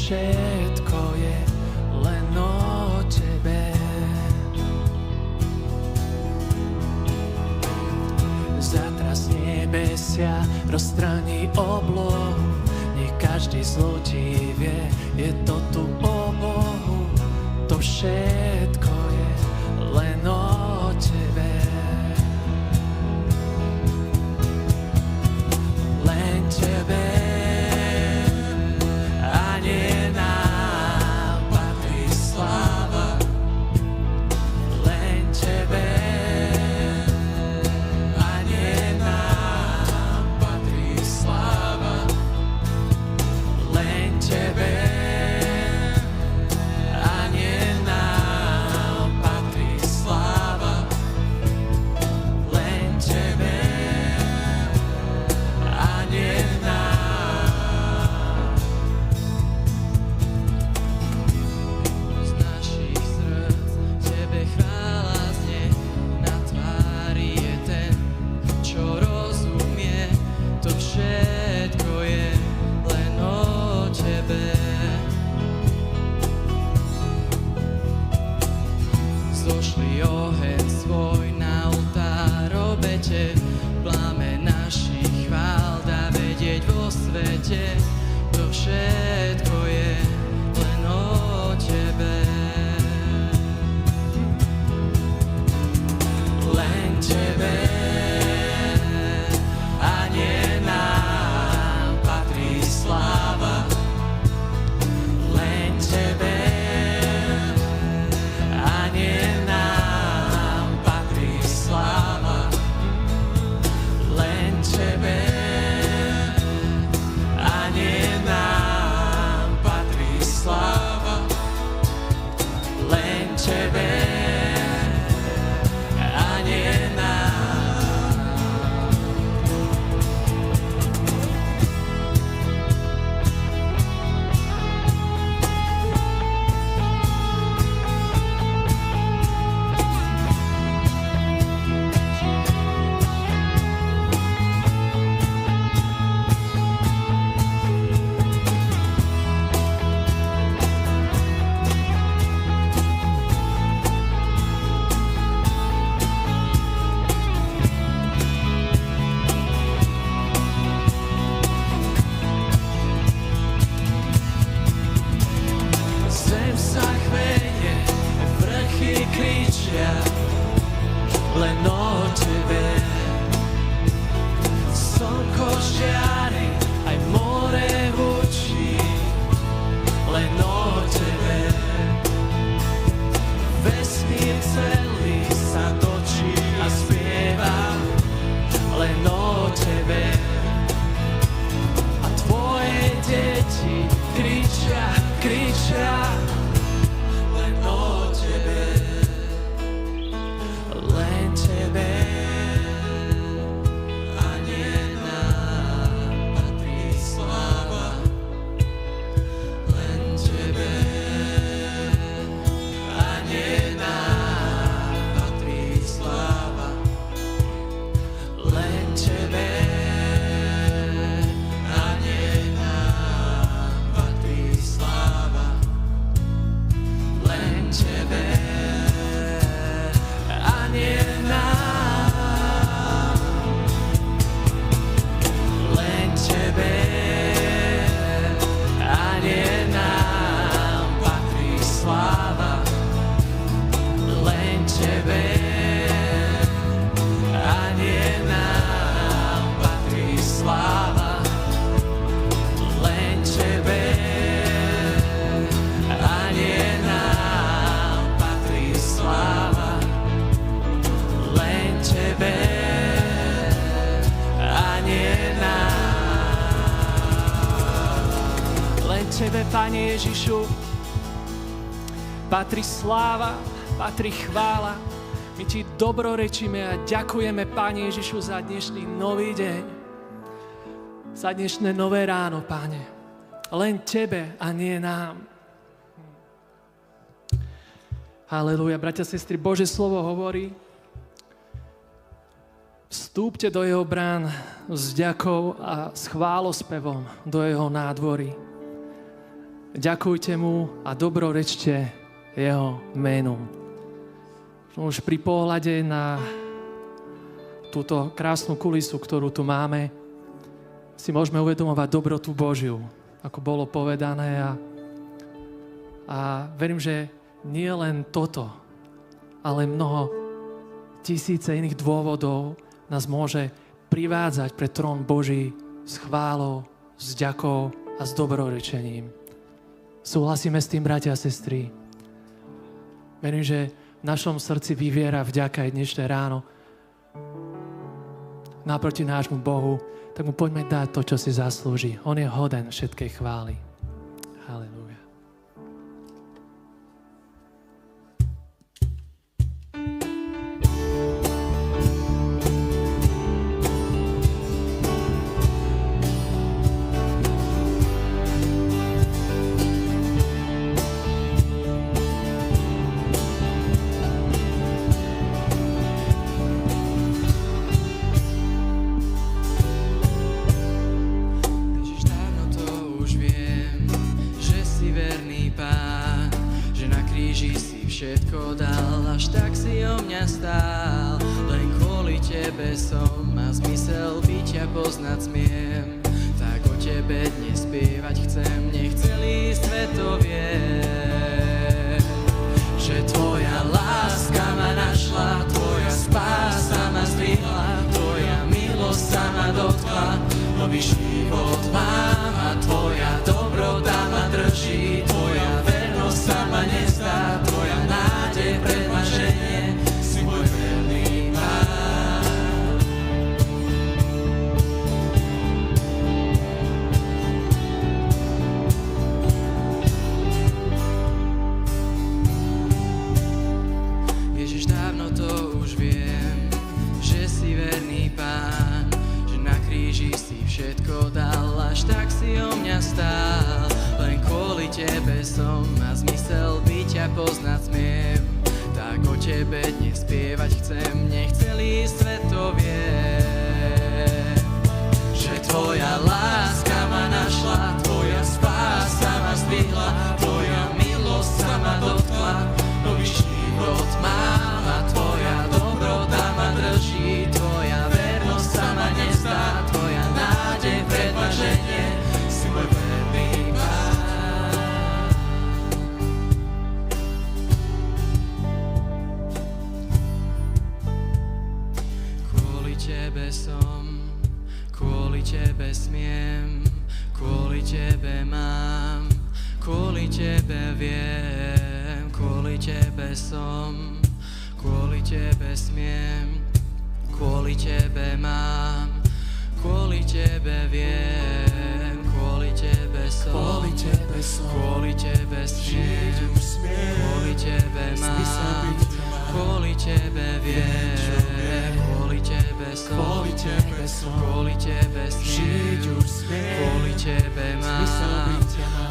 všetko je len o tebe. Zatras nebesia, rozstraní oblohu, nech každý z ľudí vie, je to tu o Bohu. To všetko je len o tebe. Len tebe a nie nám patrí sláva. Len tebe a nie nám patrí sláva. Len tebe a nie nám patrí sláva. Len tebe a nie nám. Z našich srdc tebe chvála znie, na tvári je ten, čo rozumie. To všetko je len o tebe. Zošli oheň svoj na oltár obete, pláme našich chvál dá vedieť vo svete. To všetko je len o tebe. Len tebe a nie nám patrí sláva. Len tebe a nie nám patrí sláva. Len tebe a nie nám patrí sláva. Len tebe a nie nám. Zem sa chveje, vrchy kričia len o tebe. Slnko žiari, aj more hučí len o tebe. Vesmír celý sa točí a spieva len o tebe. A tvoje deti kričia, kričia len o tebe. Len tebe a nie nám patrí sláva. Len tebe a nie nám patrí sláva. Len tebe a nie nám patrí sláva. Len tebe a nie nám. Len tebe a nie nám patrí sláva. Len tebe a nie nám patrí sláva. Len tebe a nie nám patrí sláva. Len tebe a nie nám. Len tebe, Pane Ježišu, patrí sláva, patrí chvála. My ti dobrorečíme a ďakujeme, Pane Ježišu, za dnešný nový deň, za dnešné nové ráno, Pane. Len tebe a nie nám. Halelúja, bratia, sestry, Božie slovo hovorí: vstúpte do jeho brán s vďakou a s chválospevom do jeho nádvorí. ďakujte mu a dobrorečte jeho menu. Už pri pohľade na túto krásnu kulisu, ktorú tu máme, si môžeme uvedomovať dobrotu Božiu, ako bolo povedané. A verím, že nie len toto, ale mnoho tisíce iných dôvodov nás môže privádzať pred trón Boží s chválou, s ďakou a s dobrorečením. Súhlasíme s tým, bratia a sestry? Verím, že v našom srdci vyviera vďaka aj dnešné ráno naproti nášmu Bohu, tak mu poďme dať to, čo si zaslúži. On je hoden všetkej chvály. Halelúja. Všetko dal, až tak si o mňa stál. Len kvôli tebe som a zmysel bytia poznať smiem. Tak o tebe dnes spievať chcem, nech celý svet to vie. Že tvoja láska ma našla, tvoja spása ma zdvihla, tvoja milosť sa ma dotkla. Nový život mám a tvoja dobrota ma drží, tvoja vernosť sa ma nezdá, tvoja nádej pred ma ženie, si môj verný Pán. Ježiš, dávno to už viem, že si verný Pán, že na kríži si všetko dal, až tak si o mňa stál. Len kvôli tebe som a zmysel bytia poznať smiem. Tak o tebe dnes spievať chcem, nech celý svet to vie. Že tvoja láska ma našla, tvoja spása ma zdvihla, tvoja milosť sa ma dotkla. Nový život mám a tvoja dobrota ma drží, tvoja vernosť sa ma nezdá, tvoja nádej pred ma ženie, si môj verný Pán. Kvôli tebe som, kvôli tebe smiem, kvôli tebe mám, kvôli tebe viem, kvôli tebe som, kvôli tebe smiem, kvôli tebe mám, kvôli tebe viem, kvôli tebe som, kvôli tebe smiem, kvôli tebe mám, kvôli tebe viem, kvôli tebe som, kvôli tebe smiem, kvôli tebe mám,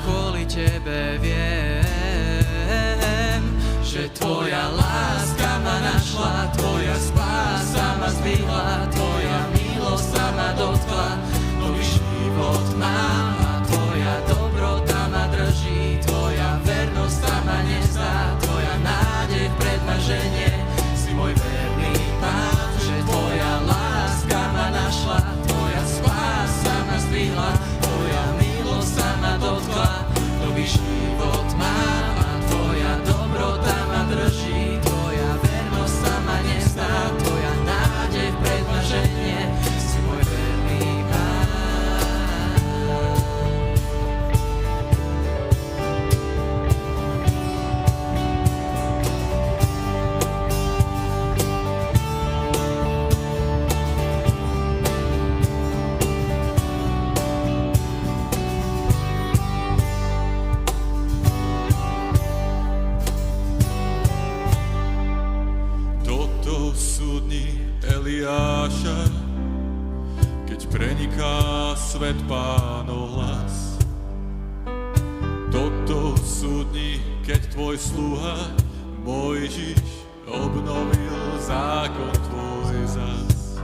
kvôli tebe viem, že tvoja láska ma našla, tvoja spása ma zdvihla, tvoja milosť sa ma dotkla. Nový život mám a tvoja dobrota ma drží, tvoja vernosť sa ma nezdá, tvoja nádej pred ma ženie, si môj verný Pán. Že tvoja láska ma našla, tvoja spása ma zdvihla, tvoja milosť sa ma dotkla. Nový život mám a tvoja dobrota ma drží, tvoja vernosť sa ma nezdá, tvoja nádej pred ma ženie, si môj verný Pán. Toto sú dni Eliáša, keď preniká svet Pánov hlas. Toto sú dni, keď tvoj sluha Mojžiš obnovil zákon tvoj zas.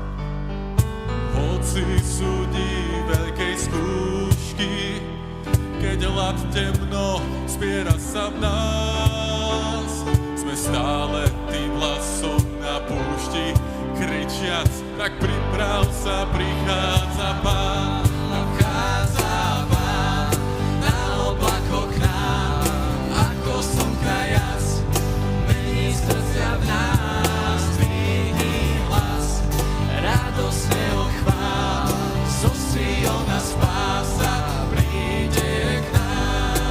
Hoci sú dni veľkej skúšky, keď hlad temno zbiera sa v nás. Sme stále tým hlasom na púšti, kričiac, tak priprav sa, prichádza Pán. Vchádza Pán na oblakoch k nám, ako slnka jas, mení srdcia v nás, dvihni hlas, radosne ho chvál, zo Siona spása príde k nám.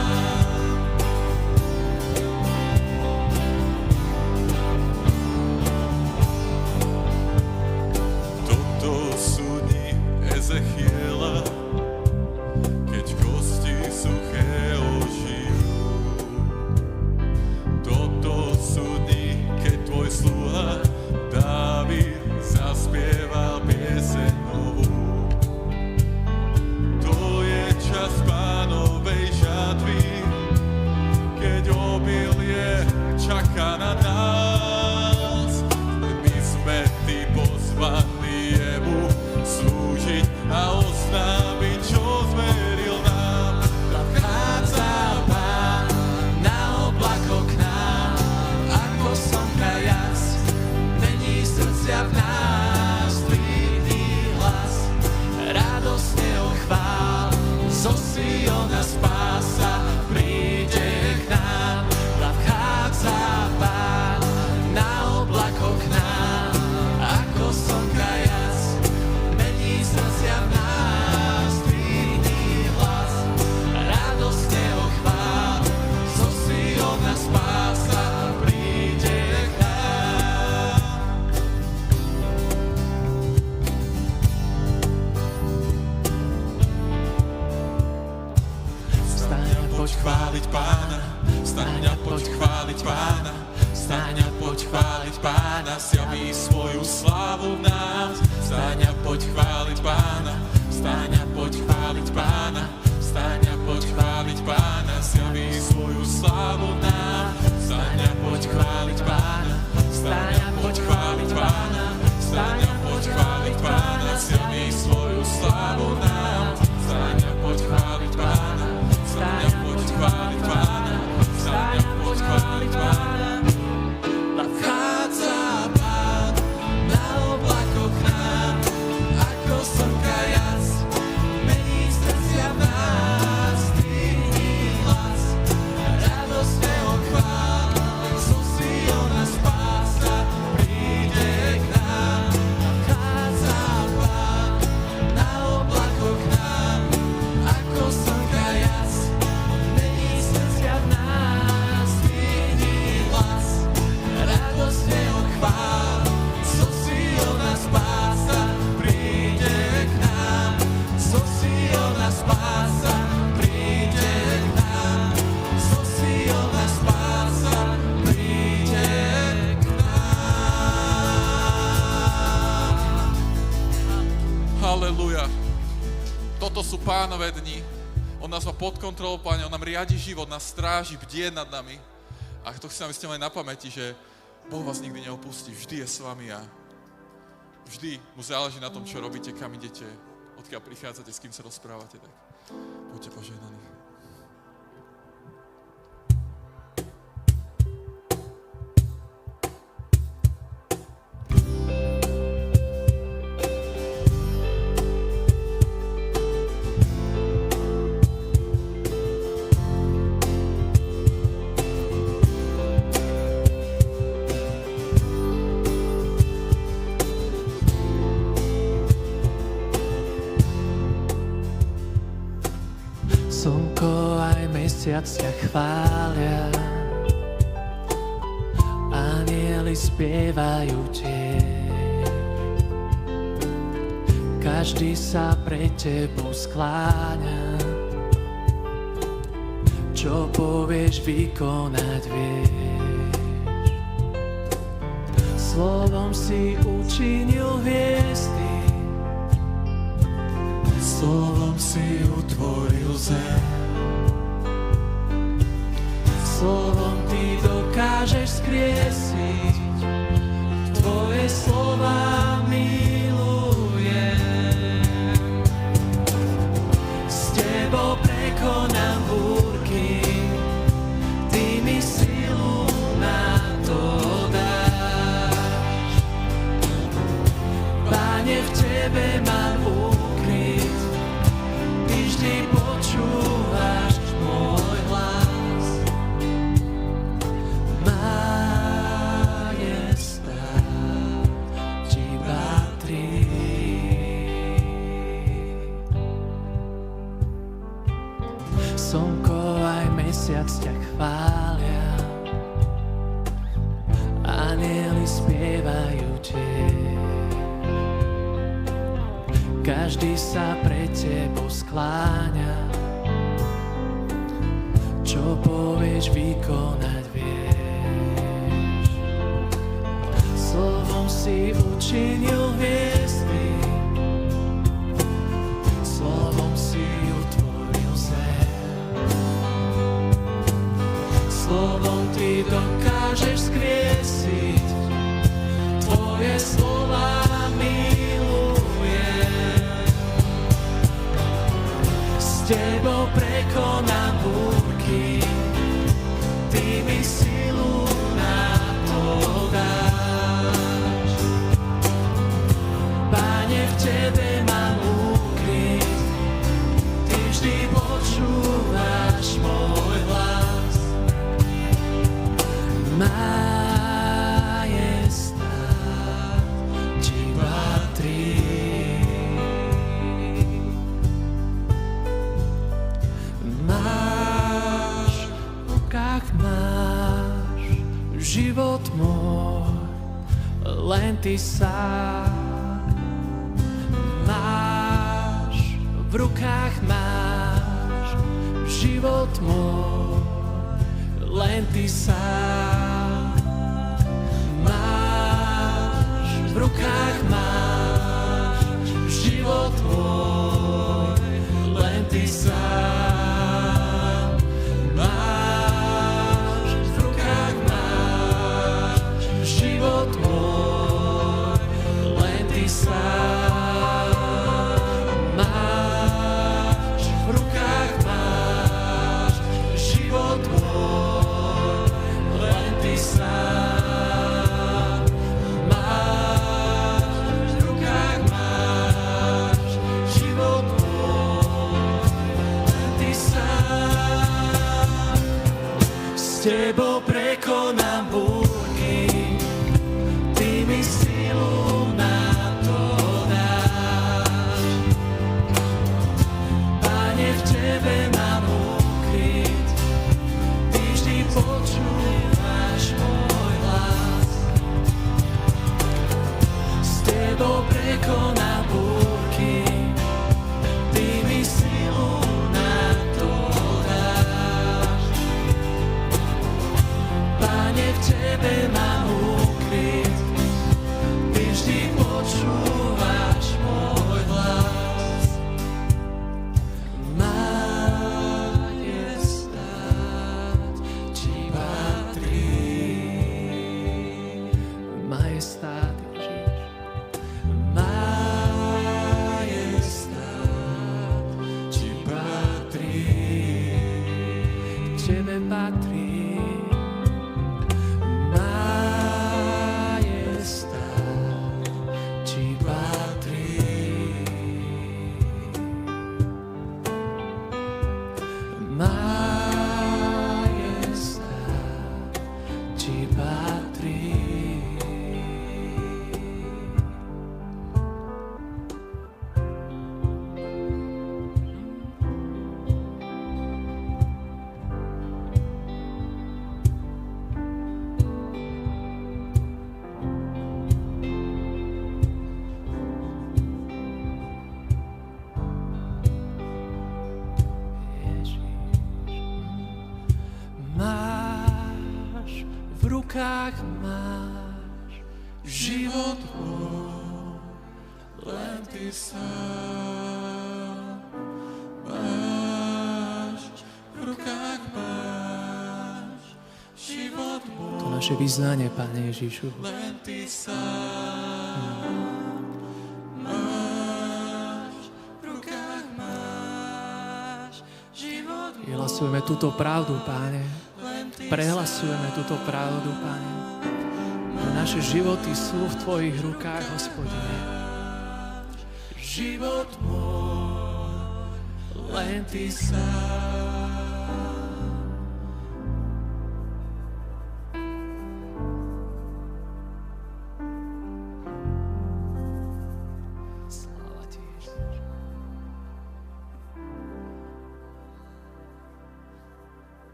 Toto sú dni Ezechiela, keď kosti suché ožijú. Toto sú dni, keď tvoj sluha Dávid zaspieval pieseň novú. To je čas Pánovej žatvy, keď obilie čaká na nás. My sme tí pozvaní jemu slúžiť a oznámiť, čo zveril nám. Vchádza Pán na oblakoch k nám, ako slnka jas, mení srdcia v nás, dvihni hlas, radosne ho chvál, zo Siona spása príde k nám. Vchádza Pán na oblakoch k nám, ako slnka jas, mení srdcia v nás, dvihni hlas, radosne ho chvál, zo Siona spása príde k nám. Vstaň a poď chváliť Pána, vstaň a poď chváliť Pána, vstaň a poď chváliť Pána, zjaví svoju slávu v nás. Vstaň a poď chváliť Pána, vstaň a poď chváliť Pána, vstaň a poď chváliť Pána, zjaví svoju slávu v nás. Vstaň a poď chváliť Pána, vstaň a poď chváliť Pána, vstaň a poď chváliť Pána, zjaví svoju slávu v nás. Vstaň a poď chváliť Pána, vstaň a poď chváliť Pána, vstaň a poď chváliť Pána. Vchádza Pán na oblakoch k nám, ako slnka jas, mení srdcia v nás, dvihni hlas, radosne ho chvál, zo Siona spása príde k nám. Vchádza Pán na oblakoch k nám, ako slnka jas, mení srdcia v nás, dvihni hlas, radosne ho chvál, zo Siona spása príde k nám, zo Siona spása príde k nám, zo Siona spása príde k nám. Halelúja. Toto sú Pánové dni. On nás má pod kontrolou, Pane, on nám riadi život, nás stráži, bdie nad nami. A to chcem, aby ste mali na pamäti, že Boh vás nikdy neopustí, vždy je s vami a vždy mu záleží na tom, čo robíte, kam idete, odkiaľ prichádzate, s kým sa rozprávate, tak buďte požehnaní. Slnko aj mesiac ťa chvália, anjeli spievajú tiež. Každý sa pred tebou skláňa, čo povieš, vykonať vieš. Slovom si učinil hviezdy, Slovom si utvoril zem, slovom ty dokážeš skriesiť. Tvoje slova milujem, s tebou prekonám viac ťa chvália, anjeli spievajú tiež. Každý sa pred tebou skláňa, čo povieš, vykonať vieš. Slovom si učinil hviezdy, slovom si utvoril zem. Slovom ty dokážeš skriesiť, tvoje slova milujem. S tebou prekonám búrky, ty mi silu na to dáš. Páne, v tebe mám úkryt, ty vždy počúvaš môj hlas. Majestát ti patrí. Máš, v rukách máš život môj, len ty sám. Máš, v rukách máš život môj, len ty sám. Máš, v rukách máš život môj, len ty sám. Máš, v rukách máš život môj, len ty sám. Máš, v rukách máš život môj, len ty sám. Máš, v rukách máš život môj, len ty sám. S tebou prekonám búrky, ty mi silu na to dáš. Páne, v tebe mám úkryt, ty vždy počúvaš môj hlas. S tebou prekonám búrky, ty mi silu na to dáš. Páne, v tebe mám úkryt, ty vždy počúvaš môj hlas. Majestát ti patrí. Majestát Ježiš. Majestát ti patrí. Tebe patrí. Majestát ti patrí. Majestát ti patrí. Máš, v rukách máš život môj, len ty sám. Máš, v rukách máš život môj, to naše vyznanie, Pane Ježišu. Len ty sám. Máš, v rukách máš život môj. Vyhlasujeme túto pravdu, Pane. Prehlasujeme túto pravdu, Pane. Naše životy sú v Tvojich rukách, Hospodine. Život môj, len Ty sám. Sláva Ti, Ježiš.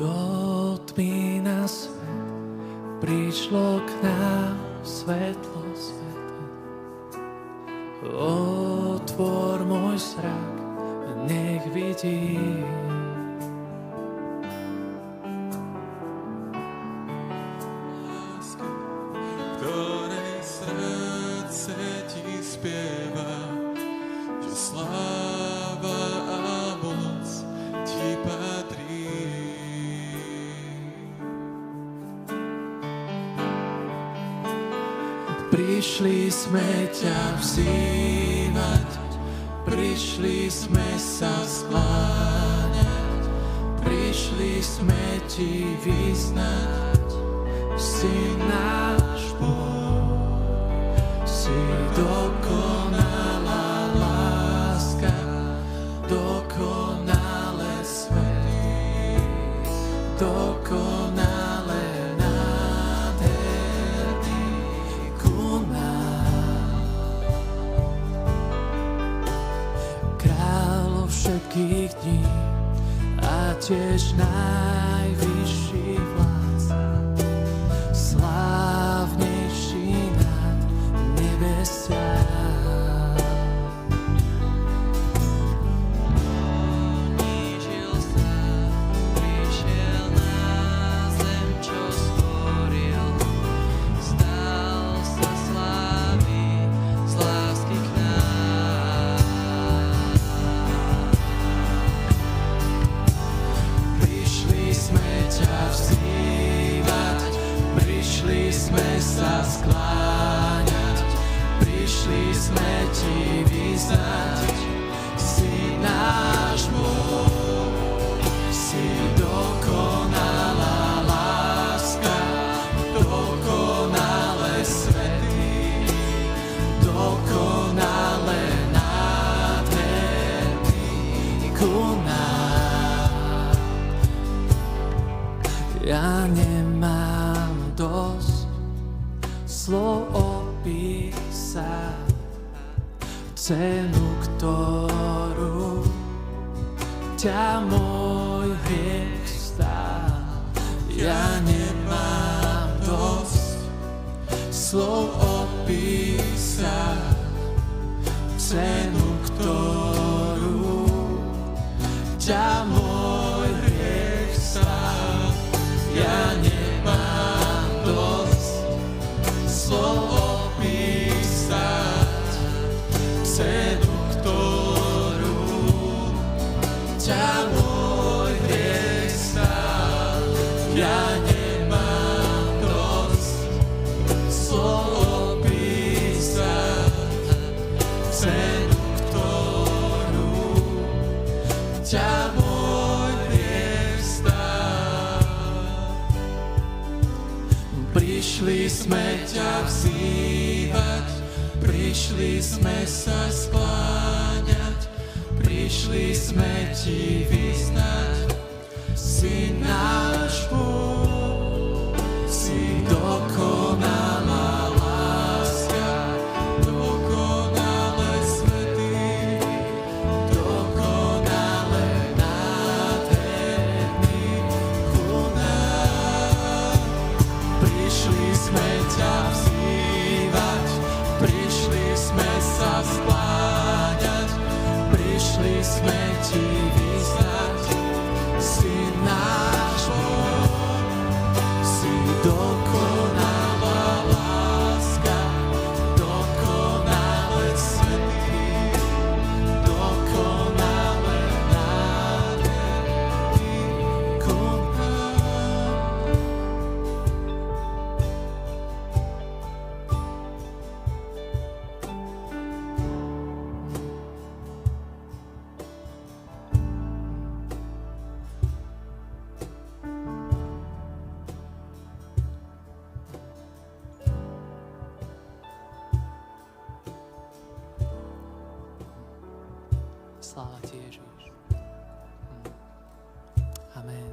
Do tmy na svet prišlo k nám svetlo, svetlo. Otvor môj zrak, nech vidím. Ktorej srdce ti spieva, že sláva a moc ti patrí. Prišli sme ťa vzývať, prišli sme sa skláňať, prišli sme ti vyznať, si náš Boh, si dokonalá láska, dokonale svetý, dokonale nádherný ku nám. Kráľ všetkých dní a tiež najvyšší vládca, slávnejší nad nebesia. Ponížil sa, prišiel na zem, čo stvoril, stal sa slávy z lásky k nám. Prišli sme ťa vzývať, prišli sme sa skláňať, prišli sme ti vyznať, si náš Boh, si dokonalá láska, dokonale svetý, dokonale nádherný ku nám. Ja nemám dosť slov opísať cenu, ktorú ťa môj hriech stál. Ja nemám dosť slov opísať cenu, ktorú ťa môj hriech stál. Ja nemám dosť slov opísať cenu, ktorú ťa môj hriech stál. Ja nemám dosť slov opísať cenu, ktorú ťa môj hriech stál. Prišli sme ťa vzývať, prišli sme sa skláňať, prišli sme ti vyznať, si náš Boh, si dokonalá láska, dokonale svetý, dokonale nádherný ku nám. Prišli sme ťa vzývať, prišli sme sa skláňať, prišli sme ti vyznať, si náš Boh, si dokonalá láska, dokonale svetý, dokonale nádherný ku nám. Sláva ti, Ježiš. Amen.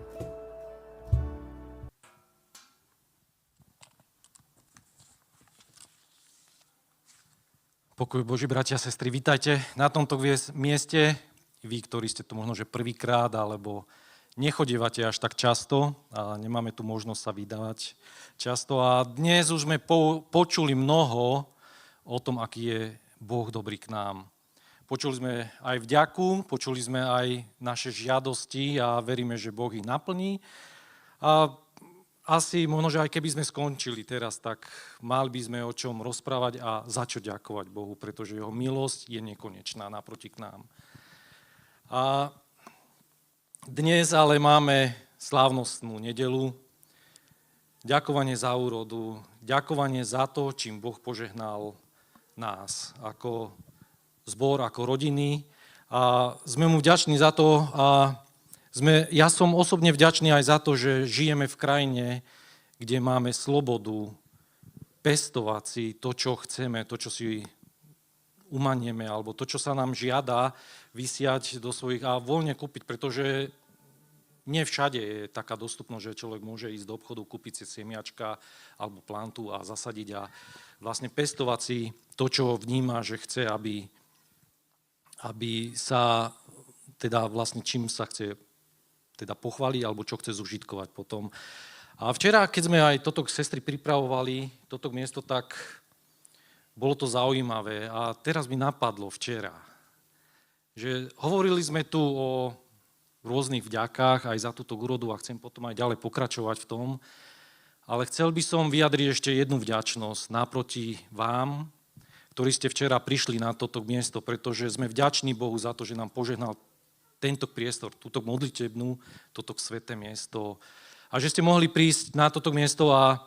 Pokoj Boží, bratia a sestry, vítajte na tomto mieste. Vy, ktorí ste tu možno že prvýkrát, alebo nechodívate až tak často a nemáme tu možnosť sa vydávať často. A dnes už sme počuli mnoho o tom, aký je Boh dobrý k nám. Počuli sme aj vďaku, počuli sme aj naše žiadosti a veríme, že Boh ich naplní. A asi možno, že aj keby sme skončili teraz, tak mali by sme o čom rozprávať a za čo ďakovať Bohu, pretože jeho milosť je nekonečná naproti k nám. A dnes ale máme slávnostnú nedeľu, ďakovanie za úrodu, ďakovanie za to, čím Boh požehnal nás ako zbor, ako rodiny. A sme mu vďační za to a ja som osobne vďačný aj za to, že žijeme v krajine, kde máme slobodu pestovať si to, čo chceme, to, čo si umanieme, alebo to, čo sa nám žiada, vysiať do svojich a voľne kúpiť, pretože nie všade je taká dostupnosť, že človek môže ísť do obchodu, kúpiť si semiačka alebo plantu a zasadiť a vlastne pestovať si to, čo vníma, že chce, aby sa teda vlastne čím sa chce teda pochváliť alebo čo chce zužitkovať potom. A včera, keď sme aj toto sestry pripravovali, toto miesto, tak bolo to zaujímavé. A teraz mi napadlo včera, že hovorili sme tu o rôznych vďakách aj za túto úrodu a chcem potom aj ďalej pokračovať v tom, ale chcel by som vyjadriť ešte jednu vďačnosť naproti vám, ktorí ste včera prišli na toto miesto, pretože sme vďační Bohu za to, že nám požehnal tento priestor, túto modlitebnú, toto sveté miesto a že ste mohli prísť na toto miesto a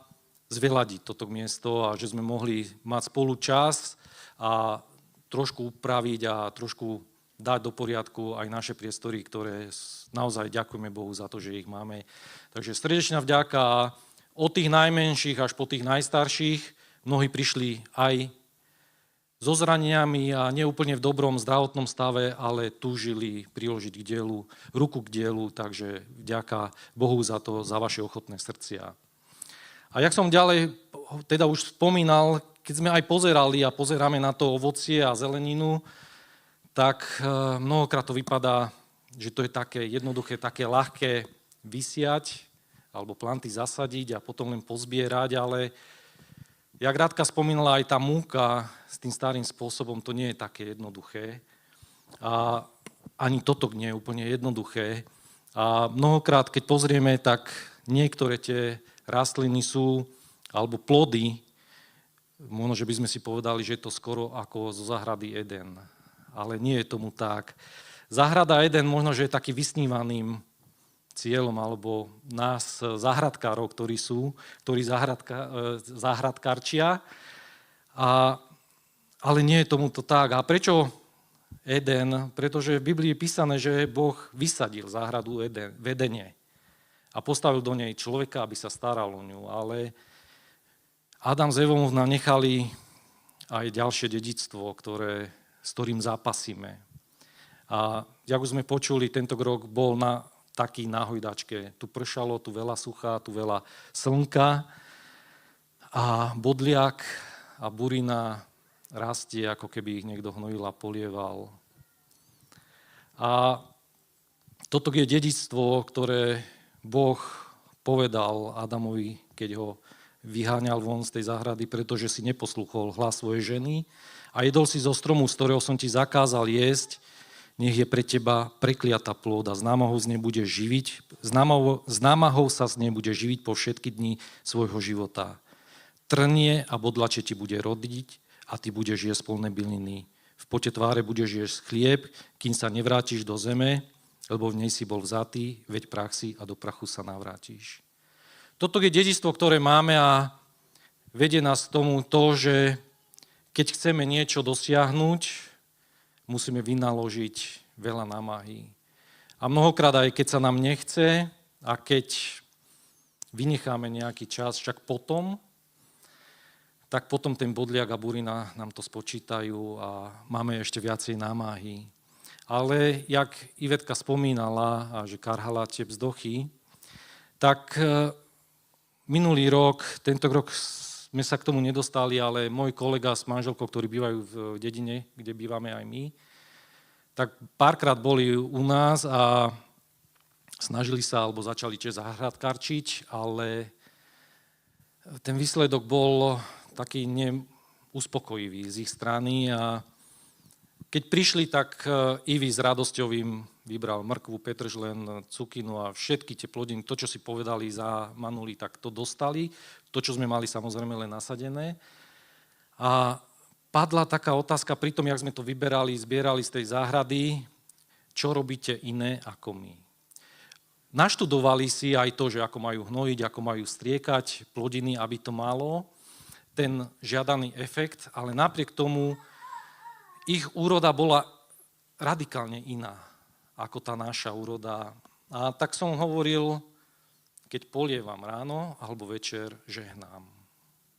zveladiť toto miesto a že sme mohli mať spolu čas a trošku upraviť a trošku dať do poriadku aj naše priestory, ktoré naozaj ďakujeme Bohu za to, že ich máme. Takže srdečná vďaka a od tých najmenších až po tých najstarších mnohí prišli aj so zraneniami a neúplne v dobrom zdravotnom stave, ale túžili priložiť k dielu, ruku k dielu, takže vďaka Bohu za to, za vaše ochotné srdcia. A jak som ďalej teda už spomínal, keď sme aj pozerali a pozeráme na to ovocie a zeleninu, tak mnohokrát to vypadá, že to je také jednoduché, také ľahké vysiať alebo planty zasadiť a potom len pozbierať, ale jak Radka spomínala, aj tá múka s tým starým spôsobom, to nie je také jednoduché. A ani toto nie je úplne jednoduché. A mnohokrát, keď pozrieme, tak niektoré tie rastliny sú, alebo plody, možno, že by sme si povedali, že je to skoro ako zo záhrady Eden. Ale nie je tomu tak. Záhrada Eden možno, že je taký vysnívaným cieľom, alebo nás záhradkárov, ktorí záhradkárčia. Ale nie je tomu to tak. A prečo Eden? Pretože v Biblii je písané, že Boh vysadil záhradu v Edene a postavil do nej človeka, aby sa staral o ňu. Ale Adam s Evou nám nechali aj ďalšie dedičstvo, s ktorým zápasíme. A jak už sme počuli, tento rok bol taký na hojdačke. Tu pršalo, tu veľa sucha, tu veľa slnka a bodliak a burina rastie, ako keby ich niekto hnojil a polieval. A toto je dedičstvo, ktoré Boh povedal Adamovi, keď ho vyháňal von z tej záhrady, pretože si neposlúchol hlas svojej ženy a jedol si zo stromu, z ktorého som ti zakázal jesť, nech je pre teba prekliatá plôda, z námahou sa z nej bude živiť po všetky dni svojho života. Trnie a bodlače ti bude rodiť a ty budeš jesť plné byliny. V pote tváre budeš jesť chlieb, kým sa nevrátiš do zeme, lebo v nej si bol vzatý, veď prach si a do prachu sa navrátiš. Toto je dedičstvo, ktoré máme a vedie nás k tomu to, že keď chceme niečo dosiahnuť, musíme vynaložiť veľa námahy. A mnohokrát aj keď sa nám nechce a keď vynecháme nejaký čas, však potom ten bodliak a burina nám to spočítajú a máme ešte viacej námahy. Ale jak Ivetka spomínala, a že karhala tie vzdochy, tak minulý rok, tento rok sme sa k tomu nedostali, ale môj kolega s manželkou, ktorí bývajú v dedine, kde bývame aj my, tak párkrát boli u nás a snažili sa alebo začali zahradkárčiť, ale ten výsledok bol taký neuspokojivý z ich strany a keď prišli, tak Ivy s radosťou im vybral mrkvu, petržlen, cukinu a všetky tie plodiny, to, čo si povedali, zamanuli, tak to dostali. To, čo sme mali, samozrejme len nasadené. A padla taká otázka pri tom, jak sme to vyberali, zbierali z tej záhrady, čo robíte iné ako my. Naštudovali si aj to, že ako majú hnojiť, ako majú striekať plodiny, aby to malo ten žiadaný efekt, ale napriek tomu ich úroda bola radikálne iná ako tá naša úroda. A tak som hovoril, keď polievam ráno alebo večer, žehnám.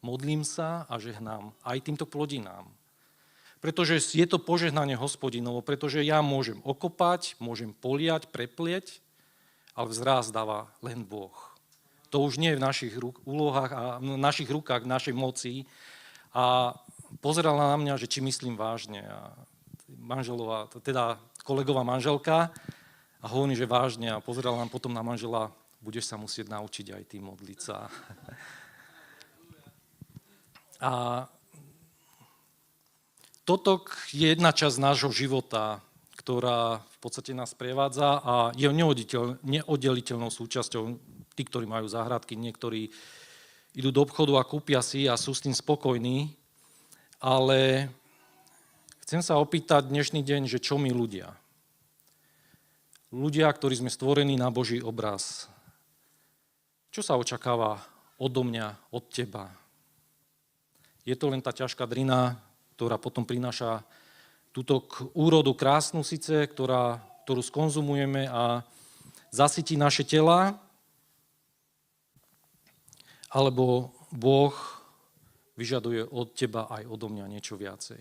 Modlím sa a žehnám aj týmto plodinám. Pretože je to požehnanie Hospodinovo, pretože ja môžem okopať, môžem poliať, preplieť, ale vzrast dáva len Boh. To už nie je v našich úlohách a v našich rukách, v našej moci. A pozerala na mňa, že či myslím vážne. A manželová, teda kolegová manželka a hovorí, že vážne. A pozerala nám potom na manžela, budeš sa musieť naučiť aj ty modliť sa. A toto je jedna časť nášho života, ktorá v podstate nás prevádza a je neoddeliteľnou súčasťou tí, ktorí majú záhradky, niektorí idú do obchodu a kúpia si a sú s tým spokojní, ale chcem sa opýtať dnešný deň, že čo my ľudia? Ľudia, ktorí sme stvorení na Boží obraz. Čo sa očakáva odo mňa, od teba? Je to len tá ťažká drina, ktorá potom prináša túto úrodu krásnu síce, ktorú skonzumujeme a zasytí naše tela, alebo Boh vyžaduje od teba aj odo mňa niečo viacej.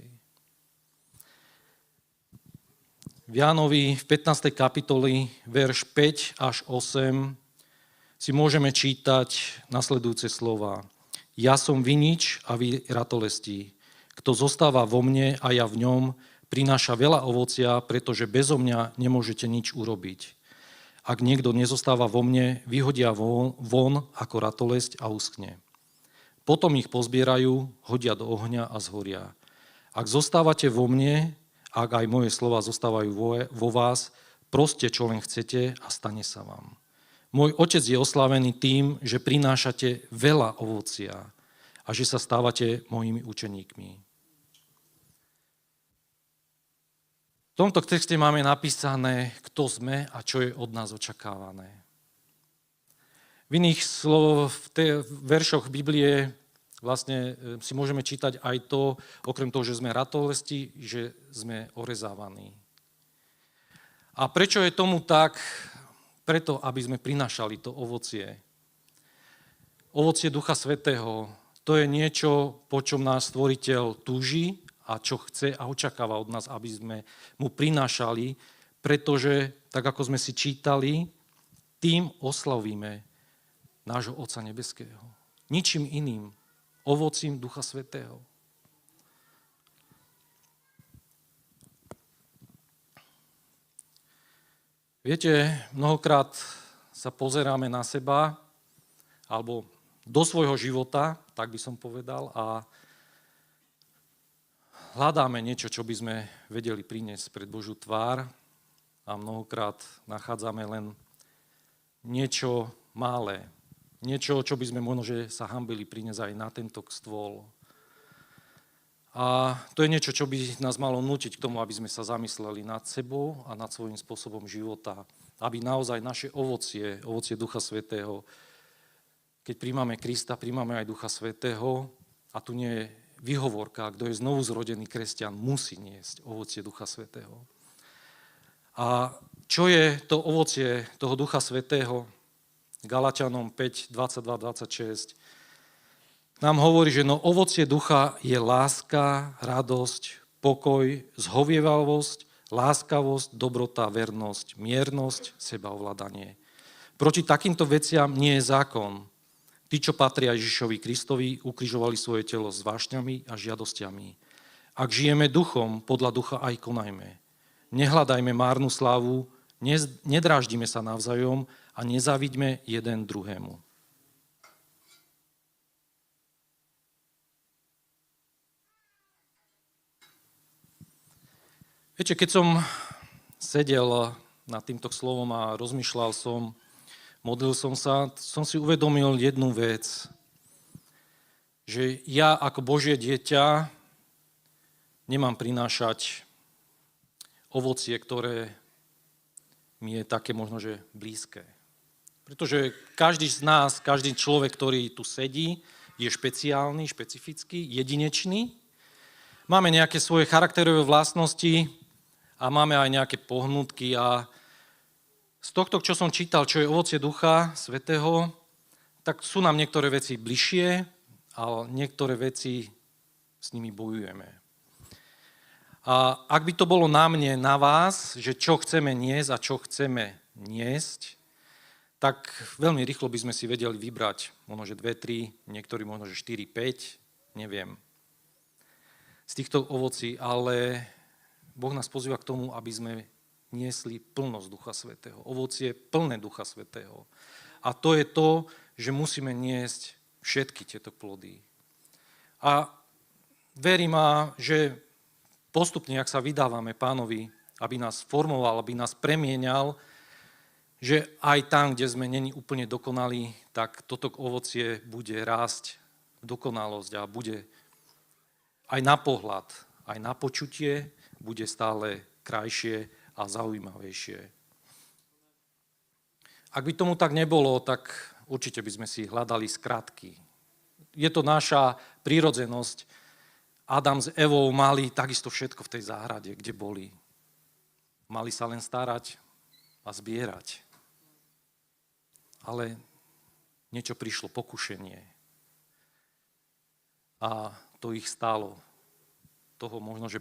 V Jánovi v 15. kapitoli, verš 5 až 8, si môžeme čítať nasledujúce slova. Ja som vinič a vy ratolestí. Kto zostáva vo mne a ja v ňom, prináša veľa ovocia, pretože bezo mňa nemôžete nič urobiť. Ak niekto nezostáva vo mne, vyhodia von ako ratolesť a uschne. Potom ich pozbierajú, hodia do ohňa a zhoria. Ak zostávate vo mne, ak aj moje slova zostávajú vo vás, proste čo len chcete a stane sa vám. Môj Otec je oslávený tým, že prinášate veľa ovocia a že sa stávate mojimi učeníkmi. V tomto texte máme napísané, kto sme a čo je od nás očakávané. V iných veršoch Biblie vlastne si môžeme čítať aj to, okrem toho, že sme ratolesti, že sme orezávaní. A prečo je tomu tak? Preto, aby sme prinášali to ovocie. Ovocie Ducha Svätého, to je niečo, po čom nás Stvoriteľ túži a čo chce a očakáva od nás, aby sme mu prinášali, pretože, tak ako sme si čítali, tým oslavíme nášho Otca nebeského. Ničím iným, ovocím Ducha Svätého. Viete, mnohokrát sa pozeráme na seba, alebo do svojho života, tak by som povedal, a hľadáme niečo, čo by sme vedeli priniesť pred Božiu tvár a mnohokrát nachádzame len niečo malé, niečo, čo by sme možno, že sa hanbili priniesť aj na tento stôl. A to je niečo, čo by nás malo nútiť k tomu, aby sme sa zamysleli nad sebou a nad svojím spôsobom života. Aby naozaj naše ovocie Ducha Svätého, keď príjmame Krista, príjmame aj Ducha Svätého, a tu nie je výhovorka, kto je znovu zrodený kresťan, musí niesť ovocie Ducha Svätého. A čo je to ovocie toho Ducha Svätého? Galatianom 5, 22, 26 nám hovorí, že ovocie ducha je láska, radosť, pokoj, zhovievavosť, láskavosť, dobrota, vernosť, miernosť, sebaovládanie. Proti takýmto veciam nie je zákon. Tí, čo patria Ježišovi Kristovi, ukrižovali svoje telo s vášňami a žiadosťami. Ak žijeme duchom, podľa ducha aj konajme. Nehľadajme márnu slávu, Nedráždime sa navzájom a nezávidme jeden druhému. Viete, keď som sedel nad týmto slovom a rozmýšľal som, modlil som sa, som si uvedomil jednu vec, že ja ako Božie dieťa nemám prinášať ovocie, ktoré mi je také možno, že blízke. Pretože každý z nás, každý človek, ktorý tu sedí, je špeciálny, špecifický, jedinečný. Máme nejaké svoje charakterové vlastnosti a máme aj nejaké pohnutky a z tohto, čo som čítal, čo je ovocie Ducha Svätého, tak sú nám niektoré veci bližšie a niektoré veci s nimi bojujeme. A ak by to bolo na mne, na vás, že čo chceme niesť a čo chceme niesť, tak veľmi rýchlo by sme si vedeli vybrať možno, že 2, 3, niektorí možno, že 4, 5, neviem, z týchto ovocí, ale Boh nás pozýva k tomu, aby sme niesli plnosť Ducha Svätého. Ovocie plné Ducha Svätého. A to je to, že musíme niesť všetky tieto plody. A verím, že postupne, ak sa vydávame Pánovi, aby nás formoval, aby nás premieňal, že aj tam, kde sme není úplne dokonalí, tak toto ovocie bude rásť v dokonalosť a bude aj na pohľad, aj na počutie, bude stále krajšie a zaujímavejšie. Ak by tomu tak nebolo, tak určite by sme si hľadali skratky. Je to naša prírodzenosť. Adam s Evou mali takisto všetko v tej záhrade, kde boli. Mali sa len starať a zbierať. Ale niečo prišlo, pokušenie. A to ich stálo toho možno, že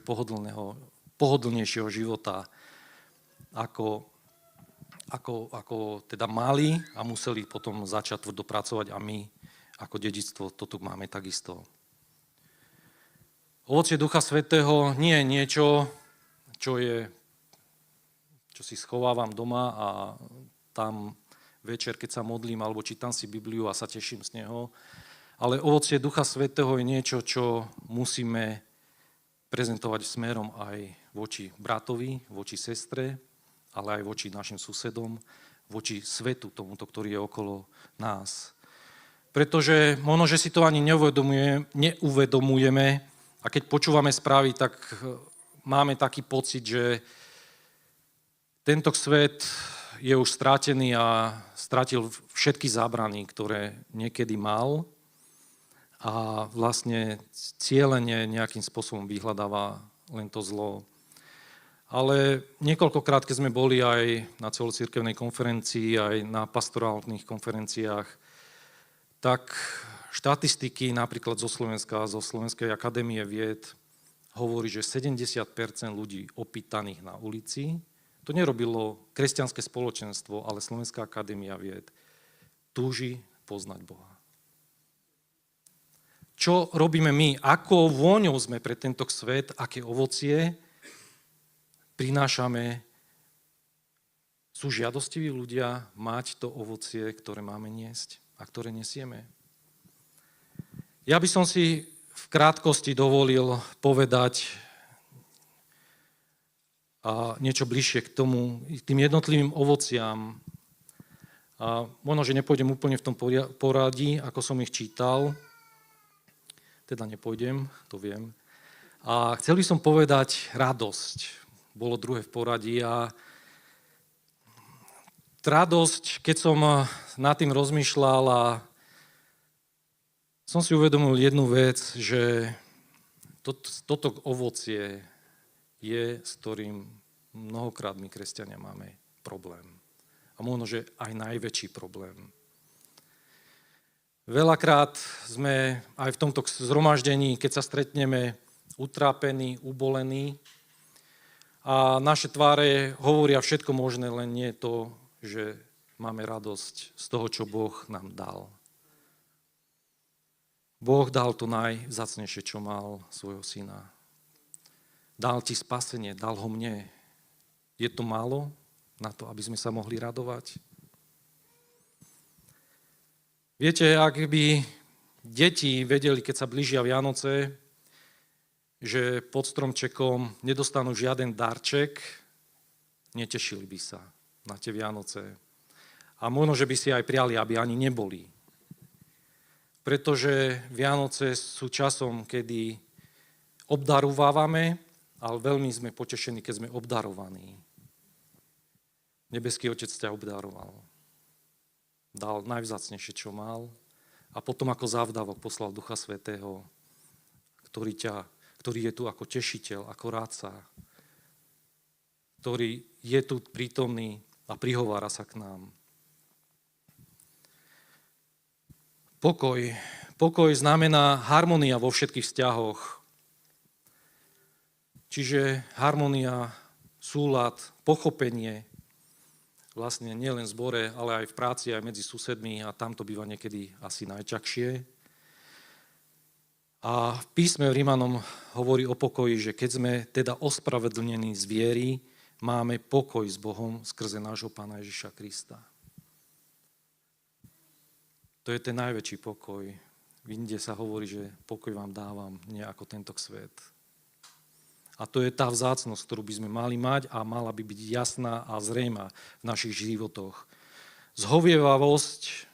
pohodlnejšieho života, ako teda mali a museli potom začať tvrdo pracovať a my ako dedičstvo to tu máme takisto. Ovocie Ducha Svätého nie je niečo, čo si schovávam doma a tam večer, keď sa modlím alebo čítam si Bibliu a sa teším z neho. Ale ovocie Ducha Svätého je niečo, čo musíme prezentovať smerom aj voči bratovi, voči sestre, ale aj voči našim susedom, voči svetu tomuto, ktorý je okolo nás. Pretože možno, že si to ani neuvedomujeme a keď počúvame správy, tak máme taký pocit, že tento svet je už strátený a stratil všetky zábrany, ktoré niekedy mal a vlastne cielene nejakým spôsobom vyhľadáva len to zlo. Ale niekoľkokrát, keď sme boli aj na celocirkevnej konferencii, aj na pastorálnych konferenciách, tak štatistiky napríklad zo Slovenskej akadémie vied hovorí, že 70% ľudí opýtaných na ulici, to nerobilo kresťanské spoločenstvo, ale Slovenská akadémia vied, túži poznať Boha. Čo robíme my? Akou vôňou sme pre tento svet? Aké ovocie prinášame? Sú žiadostiví ľudia mať to ovocie, ktoré máme niesť a ktoré nesieme? Ja by som si v krátkosti dovolil povedať niečo bližšie k tomu, k tým jednotlivým ovociam. A možno, že nepôjdem úplne v tom poradí, ako som ich čítal, teda nepôjdem, to viem. A chcel by som povedať radosť. Bolo druhé v poradí a radosť, keď som nad tým rozmýšľal a som si uvedomil jednu vec, že toto ovocie je, s ktorým mnohokrát my, kresťania, máme problém. A možno, že aj najväčší problém. Veľakrát sme aj v tomto zhromaždení, keď sa stretneme, utrápení, ubolení a naše tváre hovoria všetko možné, len nie to, že máme radosť z toho, čo Boh nám dal. Boh dal to najvzácnejšie, čo mal, svojho syna. Dal ti spasenie, dal ho mne. Je to málo na to, aby sme sa mohli radovať? Viete, ak by deti vedeli, keď sa blížia Vianoce, že pod stromčekom nedostanú žiaden darček, netešili by sa na tie Vianoce. A možno, že by si aj priali, aby ani neboli. Pretože Vianoce sú časom, kedy obdarúvávame, ale veľmi sme potešení, keď sme obdarovaní. Nebeský Otec ťa obdaroval. Dal najvzácnejšie, čo mal. A potom ako závdavok poslal Ducha Svätého, ktorý je tu ako tešiteľ, ako rádca, ktorý je tu prítomný a prihovára sa k nám. Pokoj znamená harmónia vo všetkých vzťahoch. Čiže harmónia, súlad, pochopenie, vlastne nielen v zbore, ale aj v práci, aj medzi susedmi a tam to býva niekedy asi najťažšie. A v písme Rímanom hovorí o pokoji, že keď sme teda ospravedlnení z viery, máme pokoj s Bohom skrze nášho Pána Ježiša Krista. To je ten najväčší pokoj. Inde sa hovorí, že pokoj vám dávam, nie ako tento svet. A to je tá vzácnosť, ktorú by sme mali mať a mala by byť jasná a zrejmá v našich životoch. Zhovievavosť,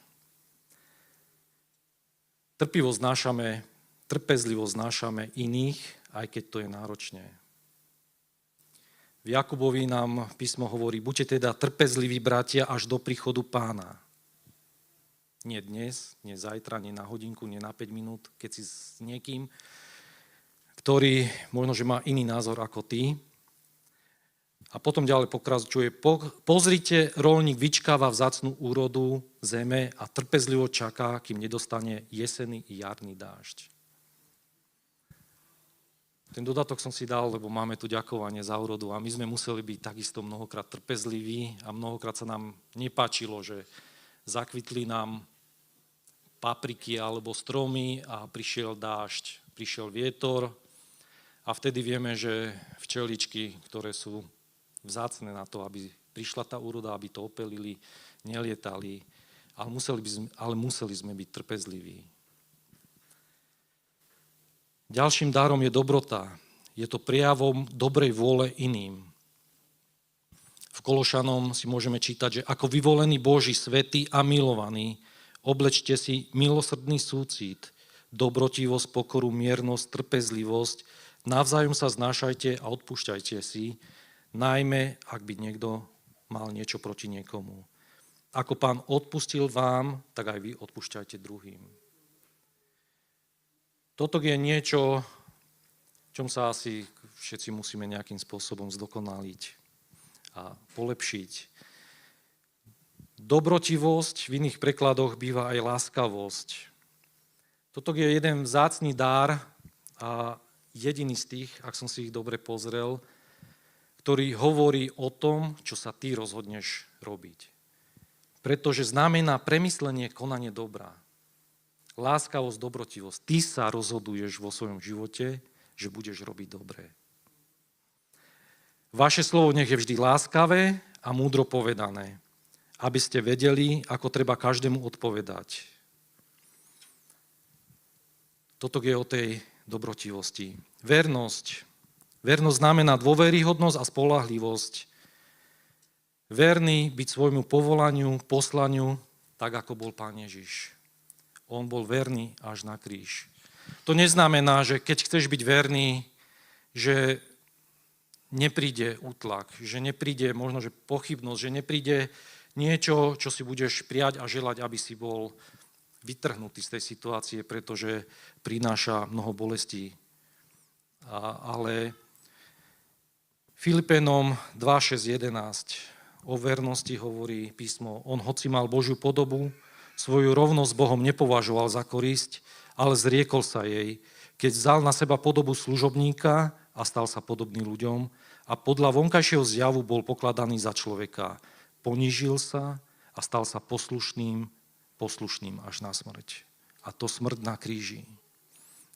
trpivosť znášame, trpezlivosť znášame iných, aj keď to je náročné. V Jakubovi nám písmo hovorí, buďte teda trpezliví, bratia, až do príchodu Pána. Nie dnes, nie zajtra, nie na hodinku, nie na 5 minút, keď si s niekým, ktorý možno, že má iný názor ako ty. A potom ďalej pokračuje, pozrite, roľník vyčkáva vzácnu úrodu zeme a trpezlivo čaká, kým nedostane jesenný i jarný dážď. Ten dodatok som si dal, lebo máme tu ďakovanie za úrodu a my sme museli byť takisto mnohokrát trpezliví a mnohokrát sa nám nepáčilo, že zakvitli nám papriky alebo stromy a prišiel dážď, prišiel vietor a vtedy vieme, že včeličky, ktoré sú vzácne na to, aby prišla tá úroda, aby to opelili, nelietali, ale museli sme byť trpezliví. Ďalším darom je dobrota. Je to prejavom dobrej vôle iným. V Kološanom si môžeme čítať, že ako vyvolený Boží, svätý a milovaný, oblečte si milosrdný súcit, dobrotivosť, pokoru, miernosť, trpezlivosť, navzájom sa znášajte a odpúšťajte si, najmä ak by niekto mal niečo proti niekomu. Ako Pán odpustil vám, tak aj vy odpúšťajte druhým. Toto je niečo, čom sa asi všetci musíme nejakým spôsobom zdokonaliť a polepšiť. Dobrotivosť v iných prekladoch býva aj láskavosť. Toto je jeden vzácny dar a jediný z tých, ak som si ich dobre pozrel, ktorý hovorí o tom, čo sa ty rozhodneš robiť. Pretože znamená premyslenie, konanie dobra. Láskavosť, dobrotivosť. Ty sa rozhoduješ vo svojom živote, že budeš robiť dobre. Vaše slovo nech je vždy láskavé a múdro povedané, aby ste vedeli, ako treba každému odpovedať. Toto je o tej dobrotivosti. Vernosť. Vernosť znamená dôveryhodnosť a spoľahlivosť. Verný byť svojmu povolaniu, poslaniu, tak ako bol Pán Ježiš. On bol verný až na kríž. To neznamená, že keď chceš byť verný, že nepríde útlak, že nepríde možno, že pochybnosť, že nepríde niečo, čo si budeš prijať a želať, aby si bol vytrhnutý z tej situácie, pretože prináša mnoho bolestí. Ale Filipenom 2.6.11 o vernosti hovorí písmo, on hoci mal Božiu podobu, svoju rovnosť s Bohom nepovažoval za korisť, ale zriekol sa jej, keď vzal na seba podobu služobníka a stal sa podobný ľuďom a podľa vonkajšieho zjavu bol pokladaný za človeka. Ponížil sa a stal sa poslušným až na smrť. A to smrť na kríži.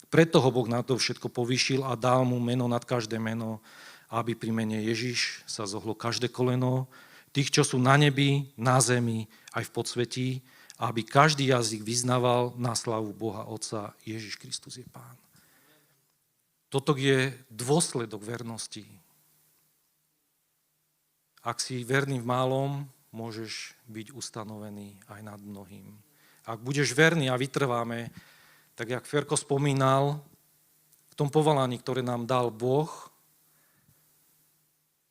Preto ho Boh na to všetko povýšil a dal mu meno nad každé meno, aby pri mene Ježiš sa zohlo každé koleno, tých, čo sú na nebi, na zemi, aj v podsvetí, aby každý jazyk vyznával na slavu Boha Otca, Ježiš Kristus je Pán. Toto je dôsledok vernosti. Ak si verný v malom, môžeš byť ustanovený aj nad mnohým. Ak budeš verný a vytrváme, tak jak Ferko spomínal, v tom povolaní, ktoré nám dal Boh,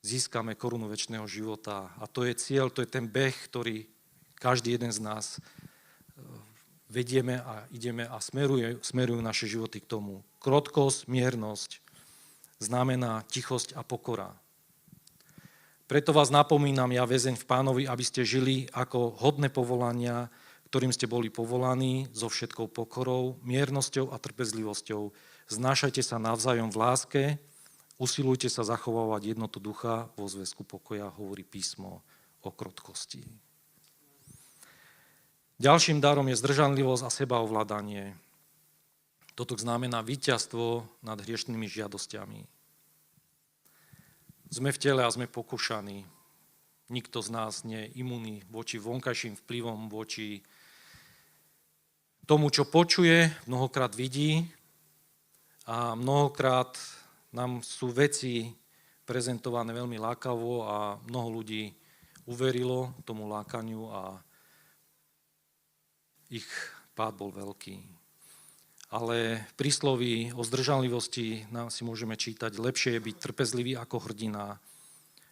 získame korunu večného života. A to je cieľ, to je ten beh, ktorý každý jeden z nás vedieme a ideme a smerujú naše životy k tomu. Krotkosť, miernosť znamená tichosť a pokora. Preto vás napomínam, ja väzeň v Pánovi, aby ste žili ako hodné povolania, ktorým ste boli povolaní, so všetkou pokorou, miernosťou a trpezlivosťou. Znášajte sa navzájom v láske, usilujte sa zachovávať jednotu ducha vo zväzku pokoja, hovorí písmo o krotkosti. Ďalším darom je zdržanlivosť a sebaovládanie. Toto znamená víťazstvo nad hriešnými žiadosťami. Sme v tele a sme pokúšaní. Nikto z nás nie je imunný voči vonkajším vplyvom, voči tomu, čo počuje, mnohokrát vidí a mnohokrát nám sú veci prezentované veľmi lákavo a mnoho ľudí uverilo tomu lákaniu a ich pád bol veľký. Ale v prísloví o zdržanlivosti nám si môžeme čítať, lepšie je byť trpezlivý ako hrdina.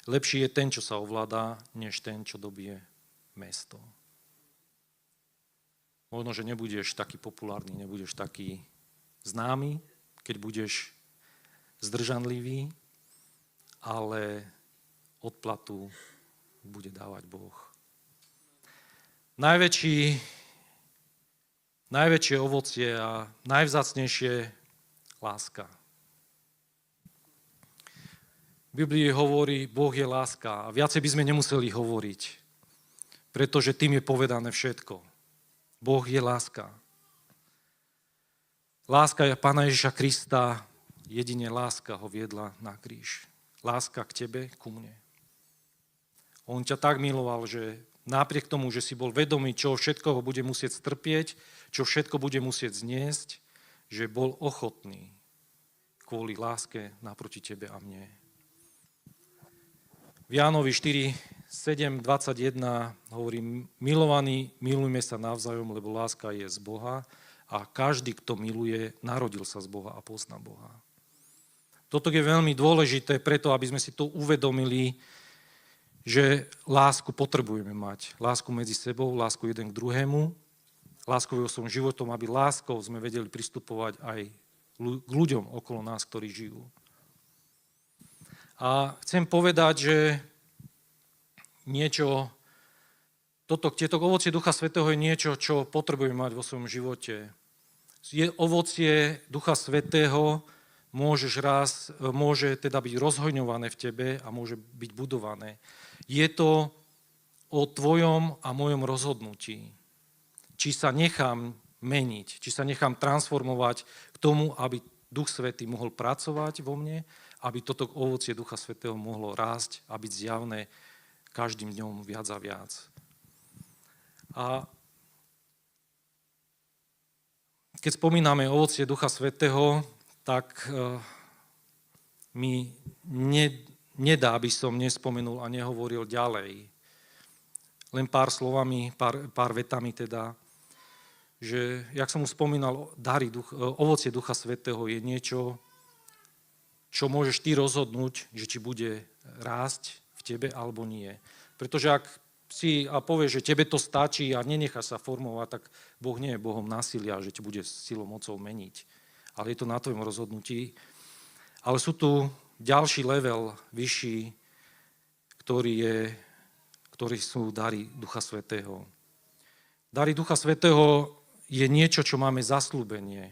Lepší je ten, čo sa ovláda, než ten, čo dobije mesto. Možno, že nebudeš taký populárny, nebudeš taký známy, keď budeš zdržanlivý, ale odplatu bude dávať Boh. Najväčšie ovocie a najvzácnejšie láska. V Biblii hovorí, Boh je láska a viacej by sme nemuseli hovoriť, pretože tým je povedané všetko. Boh je láska. Láska je Pána Ježiša Krista, jedine láska ho viedla na kríž. Láska k tebe, ku mne. On ťa tak miloval, že napriek tomu, že si bol vedomý, čo všetko ho bude musieť strpieť, čo všetko bude musieť zniesť, že bol ochotný kvôli láske naproti tebe a mne. V Jánovi 4:7-21 hovorí, milovaní, milujme sa navzájom, lebo láska je z Boha a každý, kto miluje, narodil sa z Boha a pozná Boha. Toto je veľmi dôležité preto, aby sme si to uvedomili, že lásku potrebujeme mať. Lásku medzi sebou, lásku jeden k druhému, lásku vo svojom životom, aby láskou sme vedeli pristupovať aj k ľuďom okolo nás, ktorí žijú. A chcem povedať, že tieto ovocie Ducha Svätého je niečo, čo potrebujeme mať vo svojom živote. Je ovocie Ducha Svätého, môže teda byť rozhojňované v tebe a môže byť budované. Je to o tvojom a mojom rozhodnutí. Či sa nechám meniť, či sa nechám transformovať k tomu, aby Duch Svätý mohol pracovať vo mne, aby toto ovocie Ducha Svätého mohlo rásť a byť zjavné každým dňom viac a viac. A keď spomíname ovocie Ducha Svätého, tak mi nedá, aby som nespomenul a nehovoril ďalej. Len pár slovami, pár vetami teda, že, jak som už spomínal, ovocie Ducha Svätého je niečo, čo môžeš ty rozhodnúť, že či bude rásť v tebe alebo nie. Pretože ak si a povieš, že tebe to stačí a nenecháš sa formovať, tak Boh nie je Bohom násilia, že ti bude silou mocou meniť. Ale je to na tvojom rozhodnutí. Ale sú tu ďalší level, vyšší, ktorí sú dary Ducha Svätého. Dary Ducha Svätého je niečo, čo máme zasľúbené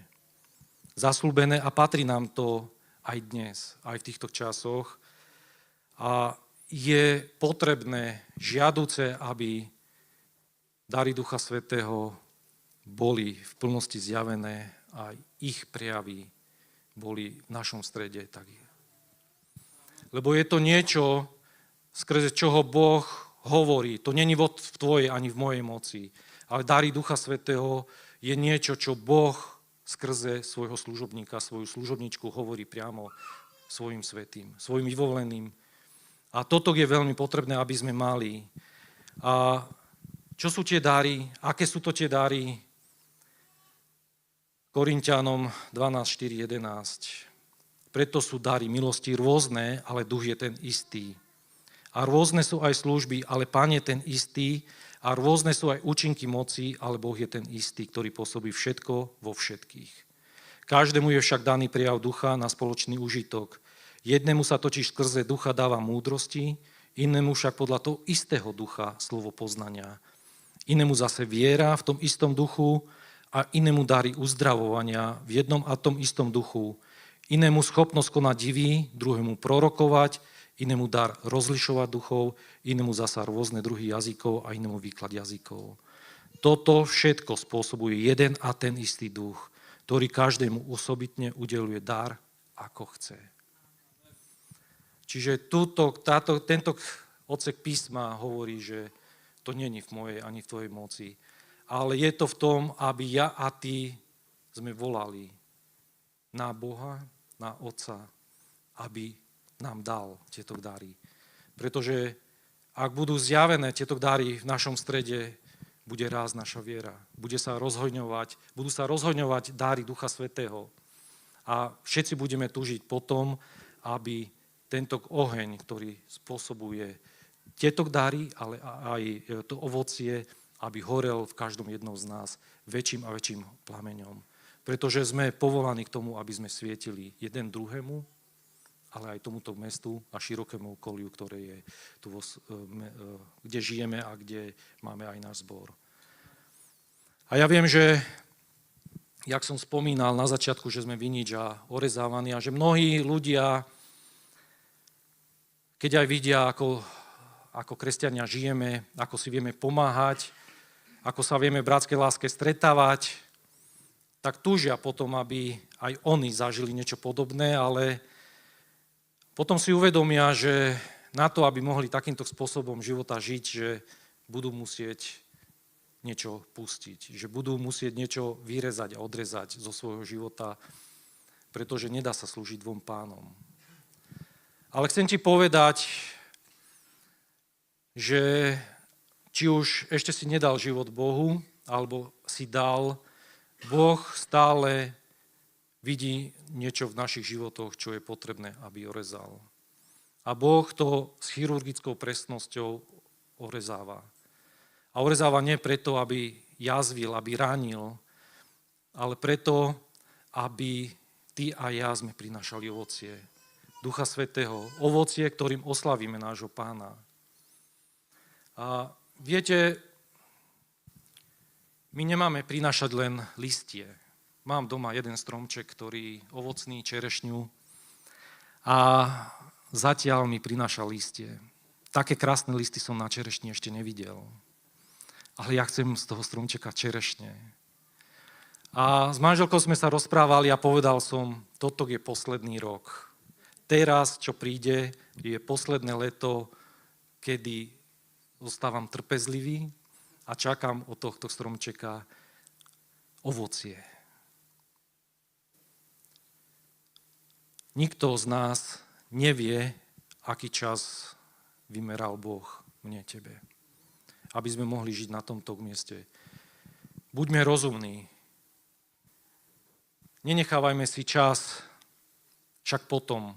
a patrí nám to aj dnes, aj v týchto časoch. A je potrebné, žiaduce, aby dary Ducha Svätého boli v plnosti zjavené a ich prejavy boli v našom strede. Lebo je to niečo, skrze čoho Boh hovorí, to není v tvojej ani v mojej moci, ale dary Ducha Svätého je niečo, čo Boh skrze svojho služobníka, svoju služobničku hovorí priamo svojim svätým, svojim vyvoleným. A toto je veľmi potrebné, aby sme mali. A čo sú tie dary? Aké sú to tie dary? Korinťanom 12, 4, 11. Preto sú dary milosti rôzne, ale duch je ten istý. A rôzne sú aj služby, ale Pán je ten istý. A rôzne sú aj účinky moci, ale Boh je ten istý, ktorý pôsobí všetko vo všetkých. Každému je však daný prejav ducha na spoločný užitok. Jednému sa totiž skrze ducha dáva múdrosti, inému však podľa toho istého ducha slovo poznania. Inému zase viera v tom istom duchu a inému dary uzdravovania v jednom a tom istom duchu. Inému schopnosť konať divy, druhému prorokovať, inému dar rozlišovať duchov, inému zasa rôzne druhy jazykov a inému výklad jazykov. Toto všetko spôsobuje jeden a ten istý duch, ktorý každému osobitne udeľuje dar, ako chce. Čiže tento odsek písma hovorí, že to není v mojej ani v tvojej moci, ale je to v tom, aby ja a ty sme volali na Boha, na Otca, aby nám dal tieto dary. Pretože ak budú zjavené tieto dary v našom strede, bude rásť naša viera. Budú sa rozhoňovať dary Ducha Svätého. A všetci budeme túžiť potom, aby tento oheň, ktorý spôsobuje tieto dary, ale aj to ovocie, aby horel v každom jednom z nás väčším a väčším plameňom. Pretože sme povolaní k tomu, aby sme svietili jeden druhému, ale aj tomuto mestu a širokému okoliu, ktoré je tu, kde žijeme a kde máme aj náš zbor. A ja viem, že, jak som spomínal na začiatku, že sme vinič a orezávaní a že mnohí ľudia, keď aj vidia, ako kresťania žijeme, ako si vieme pomáhať, ako sa vieme v bratskej láske stretávať, tak túžia potom, aby aj oni zažili niečo podobné, ale potom si uvedomia, že na to, aby mohli takýmto spôsobom života žiť, že budú musieť niečo pustiť, že budú musieť niečo vyrezať a odrezať zo svojho života, pretože nedá sa slúžiť dvom pánom. Ale chcem ti povedať, že či už ešte si nedal život Bohu, alebo si dal, Boh stále vidí niečo v našich životoch, čo je potrebné, aby orezal. A Boh to s chirurgickou presnosťou orezáva. A orezáva nie preto, aby jazvil, aby ránil, ale preto, aby ty a ja sme prinášali ovocie Ducha Svätého. Ovocie, ktorým oslavíme nášho Pána. A viete, my nemáme prinášať len listie. Mám doma jeden stromček, ktorý ovocný, čerešňu a zatiaľ mi prináša listie. Také krásne listy som na čerešni ešte nevidel. Ale ja chcem z toho stromčeka čerešne. A s manželkou sme sa rozprávali a povedal som, toto je posledný rok. Teraz, čo príde, je posledné leto, kedy zostávam trpezlivý a čakám od tohto stromčeka ovocie. Nikto z nás nevie, aký čas vymeral Boh mne, tebe. Aby sme mohli žiť na tomto mieste. Buďme rozumní. Nenechávajme si čas, však potom,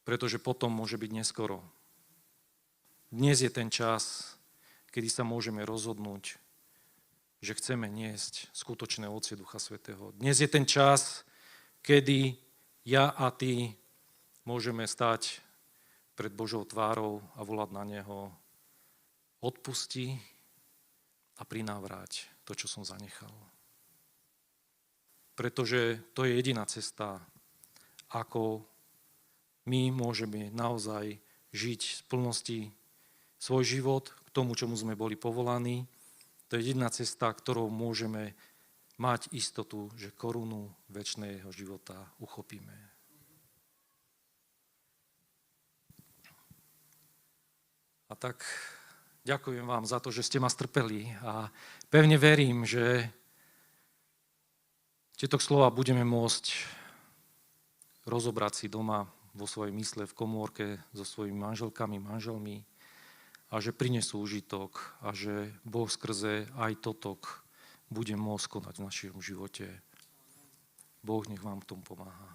pretože potom môže byť neskoro. Dnes je ten čas, kedy sa môžeme rozhodnúť, že chceme niesť skutočné ovocie Ducha Svätého. Dnes je ten čas, kedy ja a ty môžeme stať pred Božou tvárou a volať na Neho: odpusti a prinávráť to, čo som zanechal. Pretože to je jediná cesta, ako my môžeme naozaj žiť z plnosti svoj život k tomu, čomu sme boli povolaní. To je jediná cesta, ktorou môžeme mať istotu, že korunu večného života uchopíme. A A tak ďakujem vám za to, že ste ma strpeli a pevne verím, že tieto slova budeme môcť rozobrať si doma vo svojej mysle, v komórke so svojimi manželkami, manželmi a že prinesú užitok a že Boh skrze aj totok bude môcť konať v našom živote. Boh nech vám v tom pomáha.